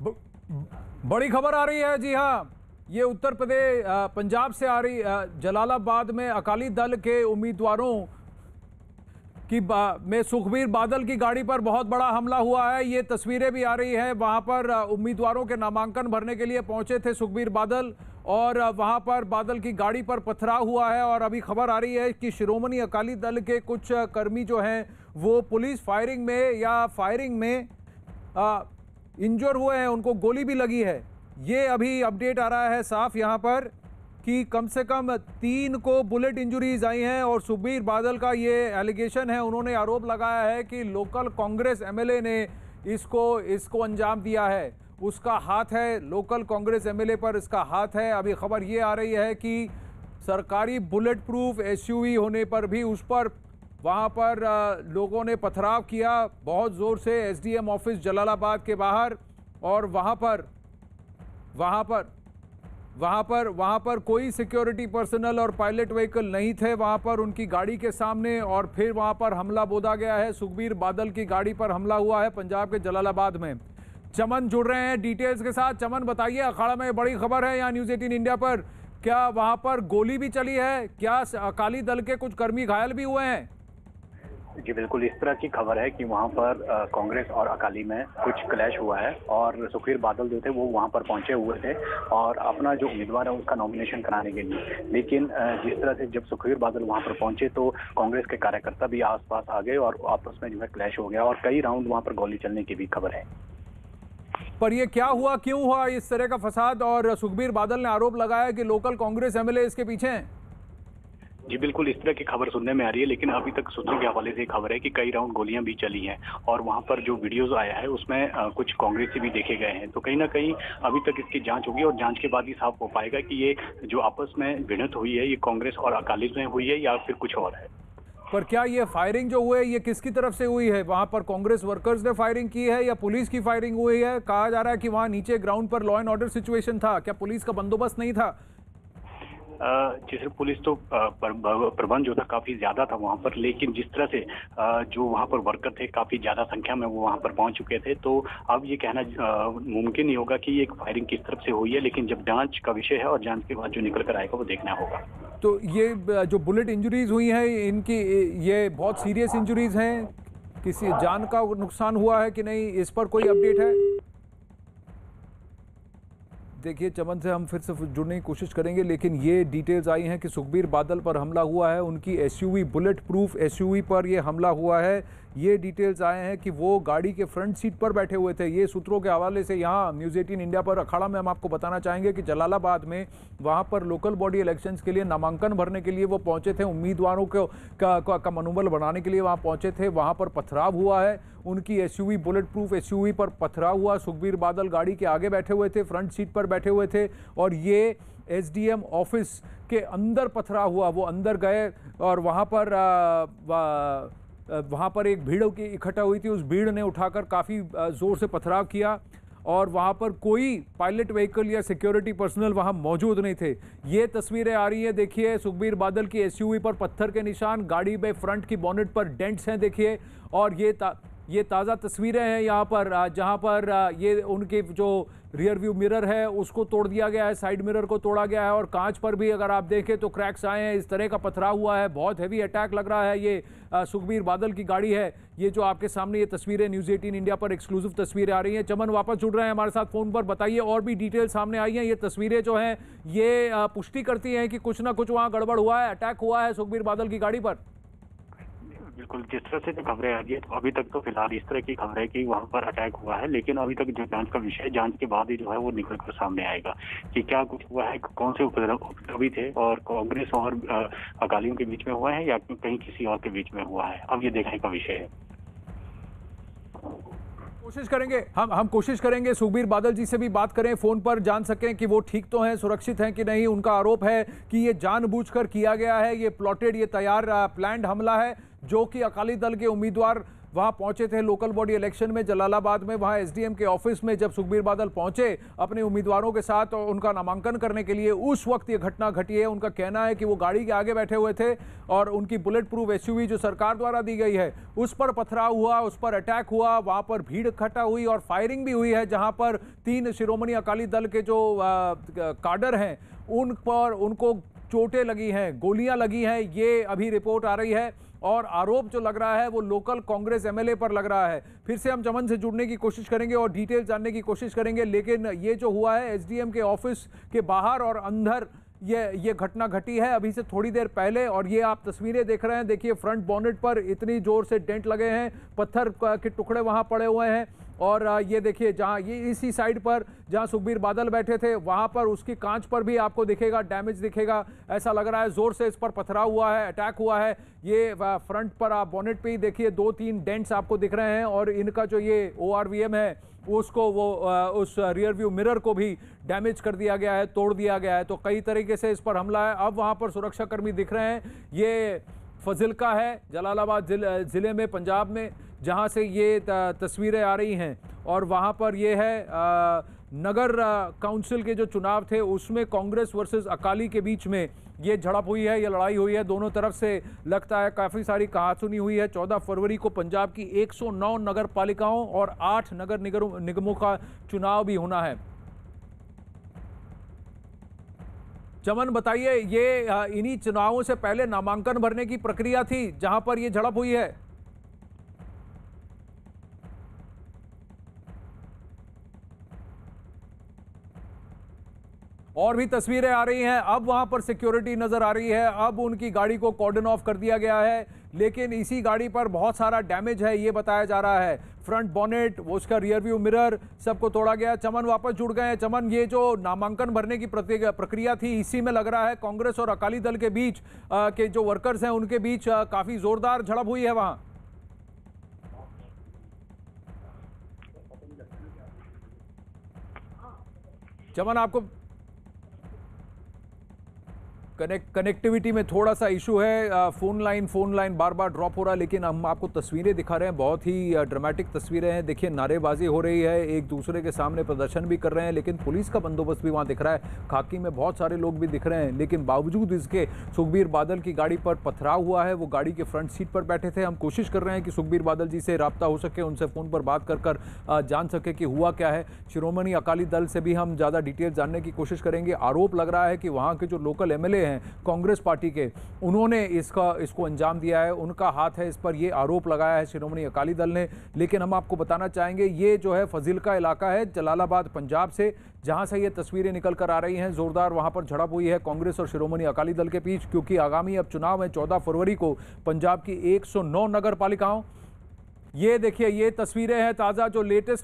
ब- बड़ी खबर आ रही है। जी हाँ, ये उत्तर प्रदेश पंजाब से आ रही। जलालाबाद में अकाली दल के उम्मीदवारों में सुखबीर बादल की गाड़ी पर बहुत बड़ा हमला हुआ है। ये तस्वीरें भी आ रही है। वहां पर उम्मीदवारों के नामांकन भरने के लिए पहुंचे थे सुखबीर बादल और वहां पर बादल की गाड़ी पर पथराव हुआ है। और अभी खबर आ रही है कि शिरोमणि अकाली दल के कुछ कर्मी जो हैं वो पुलिस फायरिंग में इंजर हुए हैं, उनको गोली भी लगी है। ये अभी अपडेट आ रहा है साफ यहाँ पर कि कम से कम 3 को बुलेट इंजरीज आई हैं। और सुखबीर बादल का ये एलिगेशन है, उन्होंने आरोप लगाया है कि लोकल कांग्रेस एमएलए ने इसको अंजाम दिया है, उसका हाथ है, लोकल कांग्रेस एमएलए पर इसका हाथ है। अभी खबर ये आ रही है कि सरकारी बुलेट प्रूफ एसयूवी होने पर भी उस पर वहाँ पर लोगों ने पथराव किया बहुत ज़ोर से एसडीएम ऑफिस जलालाबाद के बाहर। और वहाँ पर कोई सिक्योरिटी पर्सनल और पायलट व्हीकल नहीं थे वहाँ पर उनकी गाड़ी के सामने। और फिर वहाँ पर हमला बोला गया है, सुखबीर बादल की गाड़ी पर हमला हुआ है पंजाब के जलालाबाद में। चमन जुड़ रहे हैं डिटेल्स के साथ। चमन बताइए, अखाड़ा में बड़ी खबर है यहाँ न्यूज़ 18 इंडिया पर, क्या वहाँ पर गोली भी चली है? क्या अकाली दल के कुछ कर्मी घायल भी हुए हैं? जी बिल्कुल, इस तरह की खबर है कि वहां पर कांग्रेस और अकाली में कुछ क्लैश हुआ है और सुखबीर बादल जो थे वो वहां पर पहुंचे हुए थे और अपना जो उम्मीदवार है उसका नॉमिनेशन कराने के लिए। लेकिन जिस तरह से जब सुखबीर बादल वहां पर पहुंचे तो कांग्रेस के कार्यकर्ता भी आसपास आ गए और आपस में जो है क्लैश हो गया और कई राउंड वहां पर गोली चलने की भी खबर है। पर ये क्या हुआ, क्यों हुआ इस तरह का फसाद? और सुखबीर बादल ने आरोप लगाया कि लोकल कांग्रेस एमएलए इसके पीछे हैं। जी बिल्कुल, इस तरह की खबर सुनने में आ रही है, लेकिन अभी तक सूत्रों के हवाले से खबर है कि कई राउंड गोलियां भी चली हैं और वहां पर जो वीडियोस आया है उसमें कुछ कांग्रेसी भी देखे गए हैं। तो कहीं ना कहीं अभी तक इसकी जांच होगी और जांच के बाद ही साफ हो पाएगा कि ये जो आपस में भिड़ंत हुई है ये कांग्रेस और अकाली में हुई है या फिर कुछ और है। पर क्या ये फायरिंग जो हुई है ये किसकी तरफ से हुई है? वहां पर कांग्रेस वर्कर्स ने फायरिंग की है या पुलिस की फायरिंग हुई है? कहा जा रहा है कि वहां नीचे ग्राउंड पर लॉ एंड ऑर्डर सिचुएशन था, क्या पुलिस का बंदोबस्त नहीं था? जी सर, पुलिस तो प्रबंध जो था काफी ज्यादा था वहां पर, लेकिन जिस तरह से जो वहां पर वर्कर थे काफी ज्यादा संख्या में वो वहां पर पहुंच चुके थे, तो अब ये कहना मुमकिन नहीं होगा कि ये एक फायरिंग किस तरफ से हुई है। लेकिन जब जांच का विषय है और जांच के बाद जो निकल कर आएगा वो देखना होगा। तो ये जो बुलेट इंजरीज हुई हैं इनकी ये बहुत सीरियस इंजरीज हैं, किसी जान का नुकसान हुआ है कि नहीं, इस पर कोई अपडेट है? देखिए, चमन से हम फिर से जुड़ने की कोशिश करेंगे, लेकिन ये डिटेल्स आई हैं कि सुखबीर बादल पर हमला हुआ है, उनकी एसयूवी बुलेट प्रूफ एसयूवी पर ये हमला हुआ है। ये डिटेल्स आए हैं कि वो गाड़ी के फ्रंट सीट पर बैठे हुए थे। ये सूत्रों के हवाले से यहाँ न्यूज़ 18 इंडिया पर अखाड़ा में हम आपको बताना चाहेंगे कि जलालाबाद में वहाँ पर लोकल बॉडी इलेक्शंस के लिए नामांकन भरने के लिए वो पहुँचे थे, उम्मीदवारों का मनोबल बढ़ाने के लिए वहाँ पहुँचे थे। वहाँ पर पथराव हुआ है, उनकी एसयूवी बुलेट प्रूफ एसयूवी पर पथराव हुआ। सुखबीर बादल गाड़ी के आगे बैठे हुए थे, फ्रंट सीट पर बैठे हुए थे और ये एसडीएम ऑफिस के अंदर पथराव हुआ। वो अंदर गए और वहाँ पर एक भीड़ की इकट्ठा हुई थी, उस भीड़ ने उठाकर काफ़ी ज़ोर से पथराव किया और वहाँ पर कोई पायलट व्हीकल या सिक्योरिटी पर्सनल वहाँ मौजूद नहीं थे। ये तस्वीरें आ रही हैं, देखिए सुखबीर बादल की एसयूवी पर पत्थर के निशान, गाड़ी में फ्रंट की बोनेट पर डेंट्स हैं देखिए। और ये ताज़ा तस्वीरें हैं यहाँ पर जहाँ पर ये उनके जो रियर व्यू मिरर है उसको तोड़ दिया गया है, साइड मिरर को तोड़ा गया है और कांच पर भी अगर आप देखें तो क्रैक्स आए हैं। इस तरह का पथराव हुआ है, बहुत हैवी अटैक लग रहा है। ये सुखबीर बादल की गाड़ी है, ये जो आपके सामने ये तस्वीरें न्यूज़ 18 इंडिया पर एक्सक्लूसिव तस्वीरें आ रही हैं। चमन वापस जुड़ रहे हैं हमारे साथ फ़ोन पर, बताइए और भी डिटेल सामने आई हैं। ये तस्वीरें जो हैं ये पुष्टि करती हैं कि कुछ ना कुछ वहाँ गड़बड़ हुआ है, अटैक हुआ है सुखबीर बादल की गाड़ी पर। बिल्कुल, जिस तरह से जो खबरें आ रही है तो अभी तक तो फिलहाल इस तरह की खबर है कि वहां पर अटैक हुआ है, लेकिन अभी तक जो जांच का विषय है, जांच के बाद ही जो है वो निकल कर सामने आएगा कि क्या कुछ हुआ है, कौन से उपद्रवी थे और कांग्रेस और अकालियों के बीच में हुआ है या कहीं किसी और के बीच में हुआ है। अब ये देखने का विषय है। कोशिश करेंगे हम कोशिश करेंगे सुखबीर बादल जी से भी बात करें, फोन पर जान सकें कि वो ठीक तो हैं, सुरक्षित हैं कि नहीं। उनका आरोप है कि ये जानबूझकर किया गया है, ये प्लॉटेड, ये तैयार प्लान्ड हमला है जो कि अकाली दल के उम्मीदवार वहां पहुंचे थे लोकल बॉडी इलेक्शन में जलालाबाद में। वहां एसडीएम के ऑफिस में जब सुखबीर बादल पहुंचे अपने उम्मीदवारों के साथ और उनका नामांकन करने के लिए, उस वक्त ये घटना घटी है। उनका कहना है कि वो गाड़ी के आगे बैठे हुए थे और उनकी बुलेट प्रूफ एसयूवी जो सरकार द्वारा दी गई है उस पर पथराव हुआ, उस पर अटैक हुआ, वहां पर भीड़ इकट्ठा हुई और फायरिंग भी हुई है, जहां पर 3 शिरोमणि अकाली दल के जो काडर हैं उन पर उनको चोटें लगी हैं, गोलियां लगी हैं, ये अभी रिपोर्ट आ रही है। और आरोप जो लग रहा है वो लोकल कांग्रेस एमएलए पर लग रहा है। फिर से हम चमन से जुड़ने की कोशिश करेंगे और डिटेल जानने की कोशिश करेंगे, लेकिन ये जो हुआ है एसडीएम के ऑफिस के बाहर और अंदर ये घटना घटी है अभी से थोड़ी देर पहले। और ये आप तस्वीरें देख रहे हैं, देखिए फ्रंट बॉनेट पर इतनी जोर से डेंट लगे हैं, पत्थर के टुकड़े वहां पड़े हुए हैं। और ये देखिए जहां ये इसी साइड पर जहां सुखबीर बादल बैठे थे वहां पर उसकी कांच पर भी आपको दिखेगा डैमेज दिखेगा। ऐसा लग रहा है जोर से इस पर पथराव हुआ है, अटैक हुआ है। ये फ्रंट पर आप बॉनेट पे ही देखिए 2-3 डेंट्स आपको दिख रहे हैं और इनका जो ये ORVM है उसको वो उस रियर व्यू मिरर को भी डैमेज कर दिया गया है, तोड़ दिया गया है। तो कई तरीके से इस पर हमला है। अब वहां पर सुरक्षा कर्मी दिख रहे हैं। ये फजिल्का है जलालाबाद जिले में पंजाब में, जहां से ये तस्वीरें आ रही हैं। और वहां पर ये है नगर काउंसिल के जो चुनाव थे उसमें कांग्रेस वर्सेस अकाली के बीच में ये झड़प हुई है, ये लड़ाई हुई है। दोनों तरफ से लगता है काफ़ी सारी कहासुनी हुई है। 14 फरवरी को पंजाब की 109 नगर पालिकाओं और 8 नगर निगमों का चुनाव भी होना है। चमन बताइए, ये इन्हीं चुनावों से पहले नामांकन भरने की प्रक्रिया थी जहां पर ये झड़प हुई है। और भी तस्वीरें आ रही हैं। अब वहां पर सिक्योरिटी नजर आ रही है, अब उनकी गाड़ी को कॉर्डन ऑफ कर दिया गया है, लेकिन इसी गाड़ी पर बहुत सारा डैमेज है ये बताया जा रहा है। फ्रंट बॉनेट, वो उसका रियर व्यू मिरर सबको तोड़ा गया। चमन वापस जुड़ गए हैं। चमन, ये जो नामांकन भरने की प्रक्रिया थी इसी में लग रहा है कांग्रेस और अकाली दल के बीच के जो वर्कर्स हैं उनके बीच काफी जोरदार झड़प हुई है वहां। चमन, आपको कनेक्टिविटी में थोड़ा सा इशू है, फोन लाइन बार बार ड्रॉप हो रहा है, लेकिन हम आपको तस्वीरें दिखा रहे हैं। बहुत ही ड्रामेटिक तस्वीरें हैं। देखिए नारेबाजी हो रही है, एक दूसरे के सामने प्रदर्शन भी कर रहे हैं, लेकिन पुलिस का बंदोबस्त भी वहां दिख रहा है। खाकी में बहुत सारे लोग भी दिख रहे हैं, लेकिन बावजूद इसके सुखबीर बादल की गाड़ी पर पथराव हुआ है। वो गाड़ी के फ्रंट सीट पर बैठे थे। हम कोशिश कर रहे हैं कि सुखबीर बादल जी से राब्ता हो सके, उनसे फ़ोन पर बात कर जान सके कि हुआ क्या है। शिरोमणि अकाली दल से भी हम ज़्यादा डिटेल जानने की कोशिश करेंगे। आरोप लग रहा है कि वहाँ के जो लोकल एमएलए हैं कांग्रेस पार्टी के, उन्होंने इसको अंजाम दिया है, उनका हाथ है इस पर, ये आरोप लगाया है शिरोमणि अकाली दल ने। लेकिन हम आपको बताना चाहेंगे ये जो है फजील्का इलाका है जलालाबाद पंजाब से, जहां से ये तस्वीरें निकल कर आ रही हैं। जोरदार वहां पर झड़प हुई है कांग्रेस और शिरोमणि अकाली दल के बीच, क्योंकि आगामी अब चुनाव है 14 फरवरी को पंजाब की 109 नगर पालिकाओं। ये देखिए ये तस्वीरें हैं ताज़ा जो लेटेस्ट